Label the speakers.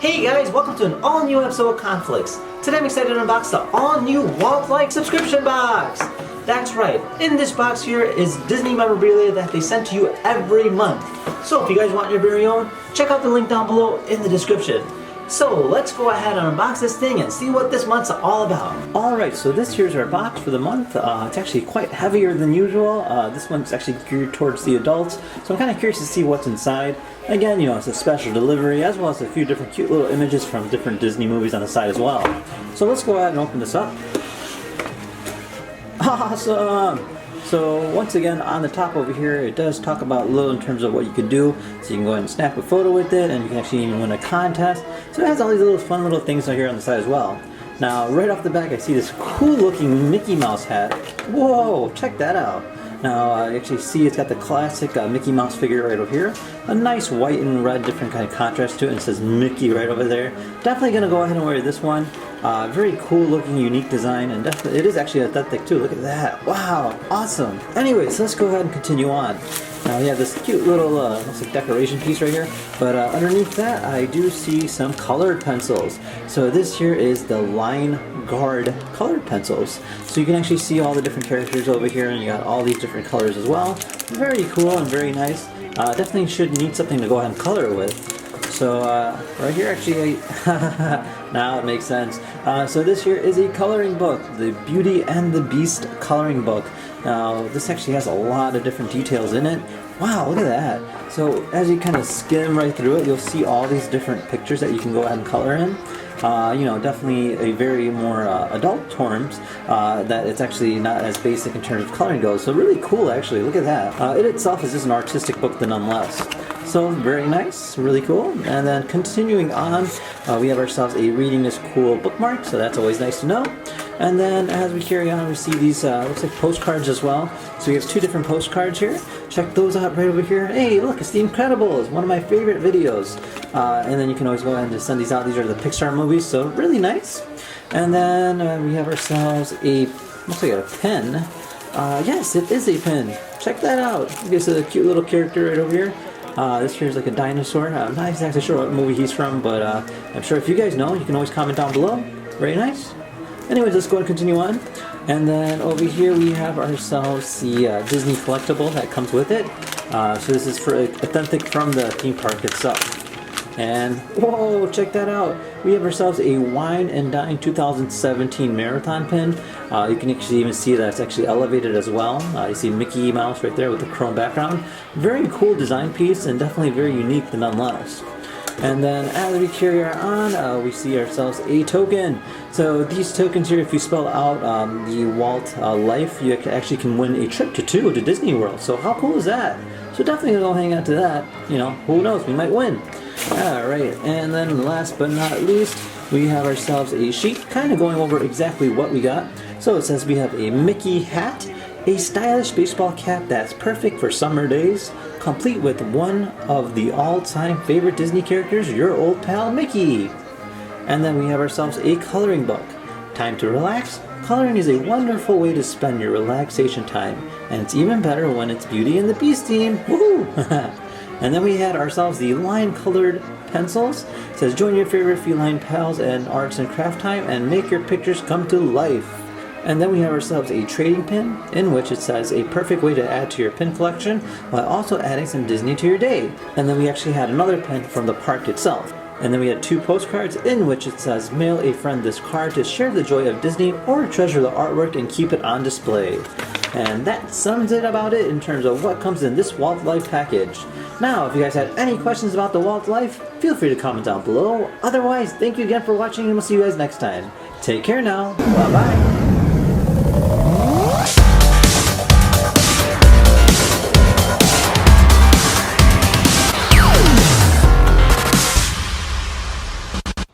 Speaker 1: Hey guys, welcome to an all-new episode of Conflicts. Today I'm excited to unbox the all-new Walt Life subscription box. That's right, in this box here is Disney memorabilia that they send to you every month. So if you guys want your very own, check out the link down below in the description. So let's go ahead and unbox this thing and see what this month's all about. Alright, so this here's our box for the month. It's actually quite heavier than usual. This one's actually geared towards the adults, so I'm kind of curious to see what's inside. Again, it's a special delivery, as well as a few different cute little images from different Disney movies on the side as well. So let's go ahead and open this up. Awesome! So once again, on the top over here, it does talk about a little in terms of what you can do. So you can go ahead and snap a photo with it, and you can actually even win a contest. So it has all these little fun little things here on the side as well. Now, right off the back, I see this cool looking Mickey Mouse hat. Whoa, check that out. Now, I actually see it's got the classic Mickey Mouse figure right over here. A nice white and red different kind of contrast to it, and it says Mickey right over there. Definitely going to go ahead and wear this one. Very cool looking, unique design, and definitely it is actually authentic too. Look at that. Wow, awesome. Anyways, let's go ahead and continue on. Now we have this cute little looks like decoration piece right here, but underneath that I do see some colored pencils. So this here is the Line Guard colored pencils. So you can actually see all the different characters over here, and you got all these different colors as well. Very cool and very nice. Definitely should need something to go ahead and color with. So right here actually, now it makes sense. So this here is a coloring book, the Beauty and the Beast coloring book. Now this actually has a lot of different details in it. Wow, look at that. So as you kind of skim right through it, you'll see all these different pictures that you can go ahead and color in. Definitely a very more adult terms, that it's actually not as basic in terms of coloring goes. So really cool actually, look at that. It itself is just an artistic book nonetheless. So very nice, really cool. And then continuing on, we have ourselves a reading is cool bookmark, so that's always nice to know. And then as we carry on, we see these, looks like postcards as well. So we have two different postcards here. Check those out right over here. Hey, look, it's The Incredibles, one of my favorite videos. And then you can always go ahead and just send these out. These are the Pixar movies, so really nice. And then we have ourselves a, looks like a pen. Yes, it is a pen. Check that out. This is a cute little character right over here. This here's like a dinosaur. I'm not exactly sure what movie he's from, but I'm sure if you guys know, you can always comment down below. Very nice. Anyways, let's go and continue on. And then over here we have ourselves the Disney collectible that comes with it. So this is for authentic from the theme park itself. And whoa, check that out. We have ourselves a Wine and Dine 2017 marathon pin. You can actually even see that it's actually elevated as well. You see Mickey Mouse right there with the chrome background. Very cool design piece and definitely very unique nonetheless. And then as we carry on, we see ourselves a token. So these tokens here, if you spell out the Walt Life, you actually can win a trip to Disney World. So how cool is that? So definitely gonna go hang out to that. Who knows, we might win. Alright, and then last but not least, we have ourselves a sheet kind of going over exactly what we got. So it says we have a Mickey hat, a stylish baseball cap that's perfect for summer days, complete with one of the all-time favorite Disney characters, your old pal Mickey. And then we have ourselves a coloring book. Time to relax? Coloring is a wonderful way to spend your relaxation time, and it's even better when it's Beauty and the Beast theme. Woohoo! And then we had ourselves the line colored pencils. It says join your favorite feline pals and arts and craft time and make your pictures come to life. And then we have ourselves a trading pin, in which it says a perfect way to add to your pin collection while also adding some Disney to your day. And then we actually had another pin from the park itself. And then we had two postcards in which it says mail a friend this card to share the joy of Disney or treasure the artwork and keep it on display. And that sums it about it in terms of what comes in this Walt Life package. Now, if you guys had any questions about the Walt Life, feel free to comment down below. Otherwise, thank you again for watching and we'll see you guys next time. Take care now. Bye-bye.